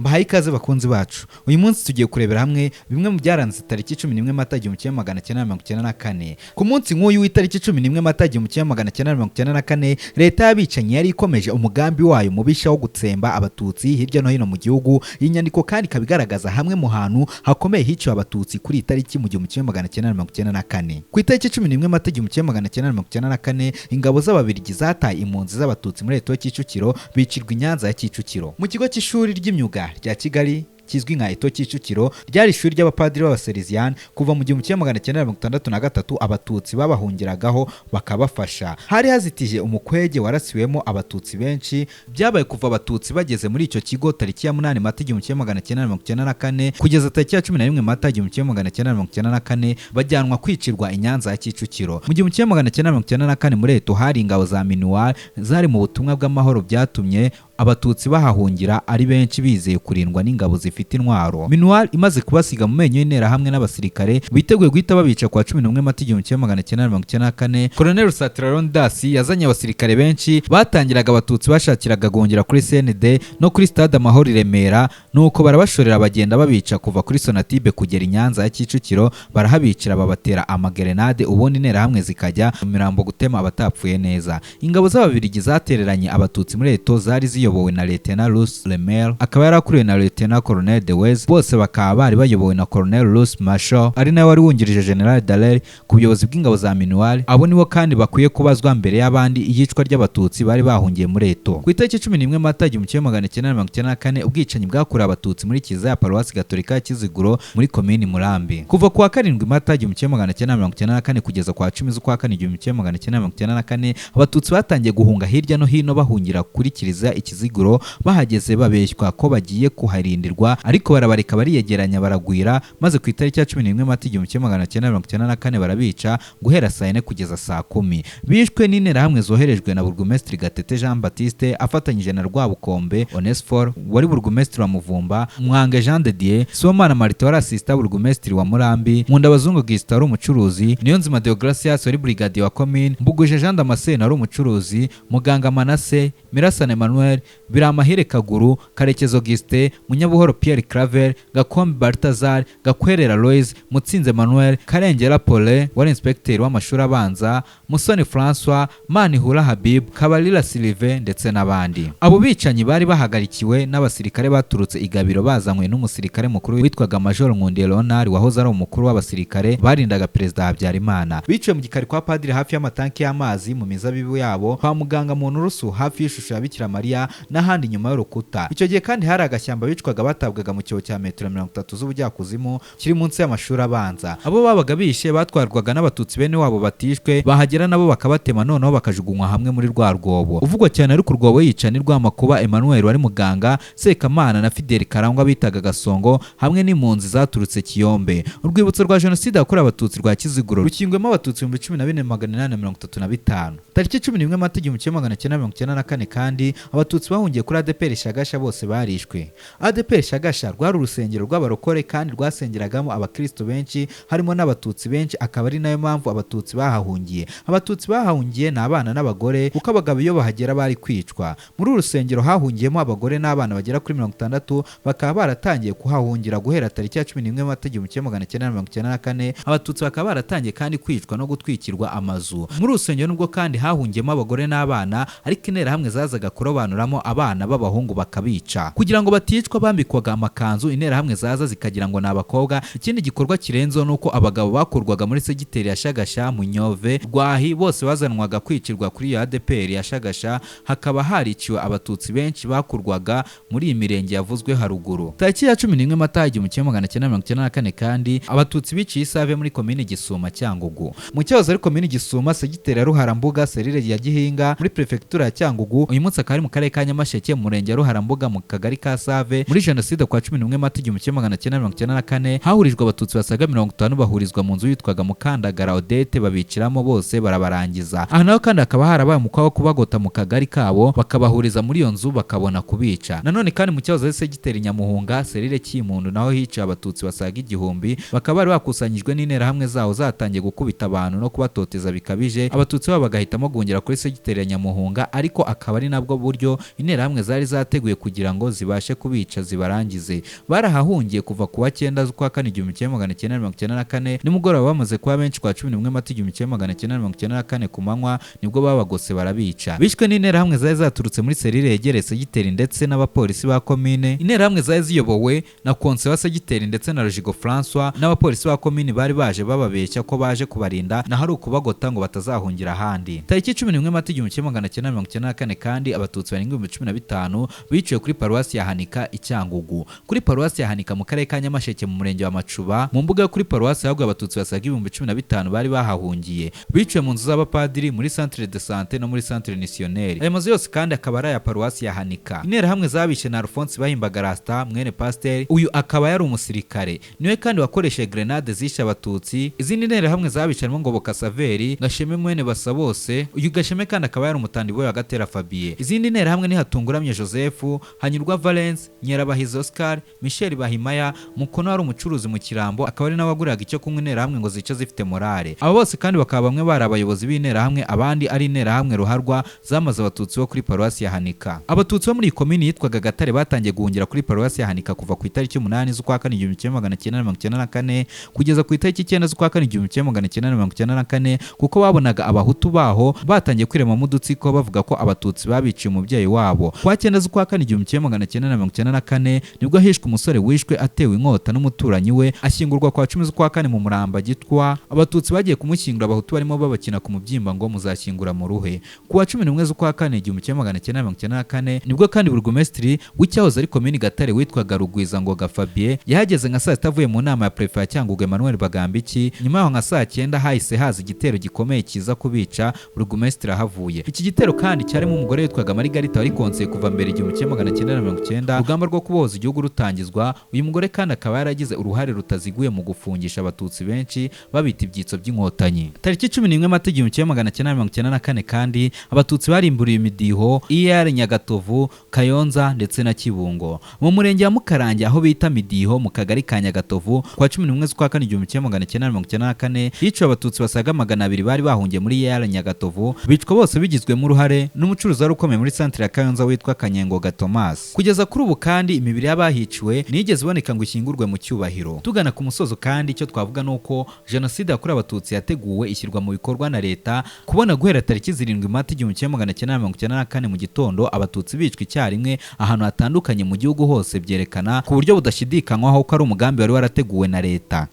Mbahaye ikaze bakunzi bacu. Uyu munsi tugiye kurebera hamwe bimwe mu byaranze tariki 11 Mata 1994. Ku munsi nk'uyu w'itariki 11 Mata 1994, leta y'abicanyi yari ikomeje umugambi wayo mubisha wo gutsemba abatutsi hirya no hino mu gihugu. Iyi nyandiko kandi kabigaragaza hamwe mu hantu hakomeye hiciwe abatutsi kuri itariki mu 1994. Ku itariki 11 Mata 1994, ingabo z'ababirigi zataye impunzi z'abatutsi muri ETO Kicukiro, bicirwa i Nyanza ya Kicukiro. Mu kigo cy'ishuri ry'imyuga rya Kigali kizwi nka ETO Kicukiro, ryari ishuri ry'abapadiri b'abasereziyani. Kuva mu 1963 abatutsi babahungiragaho bakabafasha. Hari hazitije umukwege warasiwemo abatutsi benshi. Byabaye kuva abatutsi bageze muri icyo kigo tariki ya 8 Mata 1994 kugeza tariki ya 11 Mata 1994 bajyanwa kwicirwa i Nyanza ya Kicukiro. Mu 1994 muri ETO hari ingabo za muri zari mu butumwa bw'amahoro, byatumye abatutsi bahahungira ari benshi bizeye kurindwa n'ingabo zifite intwaro. Minuar imaze kubasiga mu menyo y'intera hamwe n'abasirikare biteguye guhita babica kwa 11 Mata 1994, Colonel Satrarondas yazanye abasirikare benshi batangiraga abatutsi bashakiraga gongera kuri CND no kuri Stade Amahoro i Remera, nuko barabashorera bagenda babica kuva kuri Sonatibe kugera i Nyanza ya Kicukiro. Barahabicira babatera amagerenade, ubundi intera hamwe zikajya mu mirambo gutema abatapfuye neza. Ingabo z'ababirigi zatereranye abatutsi muri ETO zari ziyobowe na Lieutenant Louis Lemel, akaba yarakuriwe na Lieutenant Colonel Dewez. Bose bakaba bari bayobowe na Colonel Louis Marshall, ari nawe wari wungirije General Dallaire ku buyobozi bw'ingabo za minuar. Abo nibo kandi bakwiye kubazwa mbere y'abandi iyicwa ry'abatutsi bari bahungiye muri ETO. Ku itariki 11 Mata 1994, ubwicanyi bwakorewe abatutsi muri Kiliziya ya Paruwasi Gatolika ya Kiziguro muri komini Murambi. Kuva ku wa 7 Mata 1994 kugeza kwa 10 z'ukwa 4 1994, abatutsi batangiye guhunga hirya no hino bahungira kuri Kiliziya Ikiziguro. Bahageze babeshywa ko bagiye kuharindirwa, ariko barabareka bariyegeranya baragwira, maze ku itariki ya 11 Mata 1994 barabica guhera saa 4 kugeza saa 10. Bishwe n'intera hamwe zoherejwe na Burgomestre Gatete Jean Baptiste afatanyije na Rwabukombe Onesphore wari Burgomestre wa Muvumba, Mwange Jean de Dieu, Somana Marite wari assistant Burgomestre wa Murambi, Nkundabazungu Gisita wari umucuruzi, Niyonzima Deogracias wari brigadier wa commune, Mbuguje Jean Damascene wari umucuruzi, Muganga Manase, Mirasane Emmanuel, Biramahire Kaguru, Karekezo Gisite, Munyabuhoro Pierre Claver, Gakombe Baltazar, Gakwerera Loise, Mutsinze Emmanuel, Karengera Paulin wari inspecteur w'amashuri abanza, Musoni François, Manihura Habib, Kabalila Sylvain ndetse n'abandi. Abo bicanyi bari bahagarikiwe n'abasirikare baturutse igabiro bazanywe n'umusirikare mukuru witwaga Major Nkundiye Leonard wahoze ari umukuru w'abasirikare barindaga Perezida Habyarimana. Biciwe mu gikari kwa padiri hafi y'amatanki y'amazi, mu mizabibu yabo, kwa muganga mu Nturusu hafi y'ishusho ya Bikira Mariya n'ahandi nyuma y'urukuta. Icyo gihe kandi hari agashyamba bicwaga batabwaga mu cyobo cya metero 30 z'ubujyakuzimu kiri munsi y'amashuri abanza. Abo babaga bishe batwarwaga n'abatutsi bene wabo batishwe, bahagera nabo bakabatema, noneho bakajugunywa hamwe muri rwa rwobo. Uvugwa cyane ari ku rwobo yicana Rwamakuba Emmanuel wari muganga, Sekamana na Fidel Karangwa bitaga Gasongo, hamwe n'impunzi zaturutse Kiyombe. Urwibutso rwa jenoside yakorewe abatutsi rwa Kiziguro rukingwemo abatutsi 14,835. Tariki 11 Mata 1994 kandi abatutsi bahungiye kuri ADPR Shagasha bose barishwe. ADPR Shagasha rwari urusengero rw'abarokore kandi rwasengeragamo abakristo benshi harimo n'abatutsi benshi, akaba ari nayo mpamvu abatutsi bahahungiye. Abatutsi bahahungiye ni abana n'abagore, kuko abagabo iyo bahagera bari kwicwa. Muri uru rusengero hahungiyemo abagore n'abana bagera kuri 60, bakaba baratangiye kuhahungira guhera tariki ya 11 Mata 1994. Abatutsi bakaba baratangiye kandi kwicwa no gutwikirwa amazu. Muri rusengero nubwo kandi hahungiyemo abagore n'abana, ariko intera hamwe zazaga kurobanuramo abana b'abahungu bakabica. Kugira ngo baticwa bambikwaga amakanzu, intera hamwe zaza zikagira ngo ni abakobwa. Ikindi gikorwa kirenzo nuko abagabo bakurwaga muri segiteri ya Shagasha, Munyove, Rwahi, bose bazanwaga kwicirwa kuri ya ADPR ya Shagasha. Hakaba hariciwe abatutsi benshi bakurwaga muri iyi mirenge yavuzwe haruguru. Tariki ya 11 Mata 1994 kandi abatutsi biciye Isave muri komini Gisuma Cyangugu. Mu cyahoze ari komini Gisuma, segiteri ya Ruharambuga, serire ya Gihinga muri prefecture ya Cyangugu. Uyu munsi akari mu karere ka Nyamasheke mu murenge wa Ruharambuga mu kagari ka Save. Muri jenoside kwa 11 Mata 1994 hahurijwe abatutsi basaga 50 bahurizwa mu nzu yitwaga Mukandagara Odette, babiciramo bose barabarangiza. Aha naho kandi akaba harabaye umukwa wo kubagota mu kagari kabo, bakabahuriza muri iyo nzu bakabona kubica. Nanone kandi mu cyahoze ari segiteri Nyamuhunga, serire Kimundu, naho hiciye abatutsi basaga 1000, bakaba bari bakusanyijwe n'intera hamwe zaho zatangiye gukubita abantu no kubatoteza bikabije. Abatutsi babo bagahitamo guhungira kuri segiteri ya Nyamuhunga, ariko akaba ari nabwo buryo interahamwe zari zateguye kugira ngo zibashe kubica zibarangize. Barahahungiye kuva ku wa 9 z'ukwa kane 1994 nimugoroba bamaze kuba benshi kwa 11 Mata 1994 ku manywa nibwo babagose barabica. Bishwe n'interahamwe zari zaturutse muri serire yegereye Segiteri ndetse n'abapolisi ba komine. Interahamwe zari ziyobowe na Konse wa Segiteri ndetse na Rojigo François, n'abapolisi ba komine bari baje bababeshya ko baje kubarinda na hari ukubagota ngo batazahungira ahandi. Taliki 11 Mata 1994 kandi abatutsi barenga 15 biciwe kuri paruwasi ya Hanika Icyangugu. Kuri paruwasi ya Hanika mu karere ka Nyamasheke mu murenge wa Macuba, mu mbuga yo kuri paruwasi ahubwo abatutsi basaga 15 bari bahahungiye. Biciwe mu nzu z'abapadiri, muri centre de santé no muri centre missionnaire. Ayo mazu yose kandi akaba ari aya paruwasi ya Hanika. Interahamwe zabishe na Alphonse Bahimbaga Rasta mwene pasteur, uyu akaba yari umusirikare. Niwe kandi wakoresheje grenade zishe abatutsi. Izindi interahamwe zabishe harimo Ngoboka Saveri, Gasheme mwene Basabose, uyu Gasheme kandi akaba yari umutandiboye wa Gatera Fabien. Izindi interahamwe ni Hatunguramye Joseph, Hanyurwa Valence, Nyerabahizi Oscar, Michel Bahimaya. Mukono ari umucuruzi mu Kirambo, akaba ari n'abaguriraga icyo kunywa interahamwe ngo zice zifite morale. Abo bose kandi bakaba bamwe bari abayobozi b'interahamwe, abandi ari interahamwe ruharwa zamaze abatutsi bo kuri paruwasi ya Hanika. Abatutsi bo muri komini yitwaga Gatare batangiye guhungira kuri paruwasi ya Hanika kuva ku itariki 8 z'ukwa kane 1994 kugeza ku itariki 9 z'ukwa kane 1994 kuko babonaga abahutu baho batangiye kwirema mu dutsiko bavuga ko abatutsi babiciye umubyeyi wabo. Kwa 9 z'ukwa kane 1994 nibwo hishwe umusore wishwe atewe inkota n'umuturanyi we, ashyingurwa kwa 10 z'ukwa kane mu Muramba Gitwa. Abatutsi bagiye kumushyingura, abahutu barimo babakina ku mubyimba ngo muzashyingura mu ruhe. Kuwa 11 z'ukwa kane 1994 nibwo kandi burugumesitiri w'icyahoze ari komini Gatare witwaga Rugwizangoga Fabien yahageze nka saa 6 avuye mu nama ya Prefet ya Cyangugu Emmanuel Bagambiki. Nyuma yaho nka saa 9 hahise haza igitero gikomeye kiza kubica burugumesitiri ahavuye. Iki gitero kandi cyarimo umugore witwaga Margarita wari konseye kuva mbere 1990 urugamba rwo kubohoza igihugu rutangizwa. Uyu mugore kandi akaba yaragize uruhare rutaziguye mu gufungisha abatutsi benshi babita ibyitso by'inkotanyi. Taliki 11 Mata 1994 kandi abatutsi barimburiye imidiho IR Nyagatovu, Kayonza ndetse na Kibungo. Mu murenge wa Mukarange aho bita Midiho mu kagari ka Nyagatovu kwa 11 z'ukwa kane 1994 hiciwe abatutsi basaga 200 bari bahungiye muri IR Nyagatovu, bicwa bose bigizwemo uruhare n'umucuruzi wari ukomeye muri centre ya Kayonza witwa Kanyengoga Thomas. Kugeza kuri ubu kandi imibiri y'abahiciwe nigeze iboneka ngo ishyingurwe mu cyubahiro. Tugana ku musozo kandi icyo twavuga nuko jenoside yakorewe abatutsi yateguwe ishyirwa mu bikorwa na leta. Kubona guhera tariki 7 Mata 1994 mu gitondo abatutsi bicwa icyarimwe ahantu hatandukanye mu gihugu hose byerekana ku buryo budashidikanywaho ko ari umugambi wari warateguwe na leta.